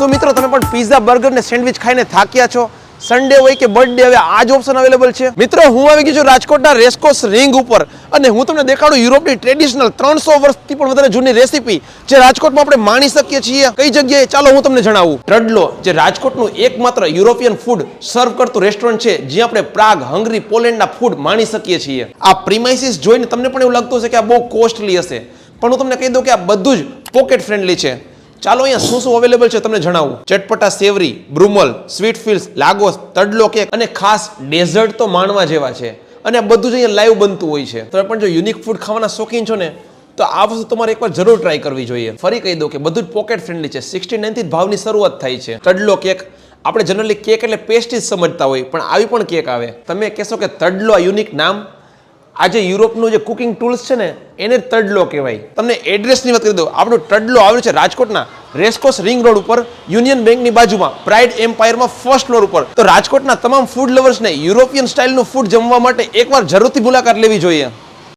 શું મિત્રો તમે પણ પિઝા બર્ગર ને સેન્ડવિચ ખાઈને થાક્યા છો? સન્ડે હોય કે બર્થડે હવે આ જ ઓપ્શન અવેલેબલ છે. મિત્રો હું આવી ગયો છું રાજકોટના રેસકોર્સ રિંગ ઉપર અને હું તમને દેખાડું યુરોપની ટ્રેડિશનલ 300 વર્ષથી પણ વધારે જૂની રેસીપી જે રાજકોટમાં આપણે માણી શકીએ છીએ. કઈ જગ્યાએ ચાલો હું તમને જણાવું. ટ્રડલો જે રાજકોટનું એકમાત્ર યુરોપિયન ફૂડ સર્વ કરતું રેસ્ટોરન્ટ છે જ્યાં આપણે પ્રાગ, હંગરી, પોલેન્ડના ફૂડ માણી શકીએ છીએ. આ પ્રીમાઇસીસ જોઈને તમને પણ એવું લાગતું હશે કે આ બહુ કોસ્ટલી હશે, પણ હું તમને કહી દઉં કે આ બધું જ પોકેટ ફ્રેન્ડલી છે. ચાલો અહીંયા શું શું અવેલેબલ છે તમને જણાવું. ચટપટા સેવરી, બ્રુમલ, સ્વીટ ફિલ્સ, લાગોસ, તડલો કેક અને ખાસ ડેઝર્ટ તો માણવા જેવા છે. અને આ બધું જ અહીંયા લાઈવ બનતું હોય છે. તમે પણ જો યુનિક ફૂડ ખાવાના શોખીન છો ને તો આ વસ્તુ તમારે એકવાર જરૂર ટ્રાય કરવી જોઈએ. ફરી કહી દઉં કે બધું જ પોકેટ ફ્રેન્ડલી છે. 69 થી ભાવની શરૂઆત થાય છે. તડલો કેક, આપણે જનરલી કેક એટલે પેસ્ટ્રી જ સમજતા હોય, પણ આવી પણ કેક આવે. તમે કહેશો કે તડલો, આ યુનિક નામ, આજે યુરોપનું જે કુકિંગ ટૂલ્સ છે ને એને તડલો કહેવાય. તમને એડ્રેસની વાત કરી દઉં. આપણું તડલો આવેલું છે રાજકોટના રેસકોર્સ રિંગ રોડ ઉપર, યુનિયન બેંકની બાજુમાં, પ્રાઇડ એમ્પાયરમાં ફર્સ્ટ ફ્લોર ઉપર. તો રાજકોટના તમામ ફૂડ લવર્સને યુરોપિયન સ્ટાઇલનું ફૂડ જમવા માટે એકવાર જરૂરથી મુલાકાત લેવી જોઈએ.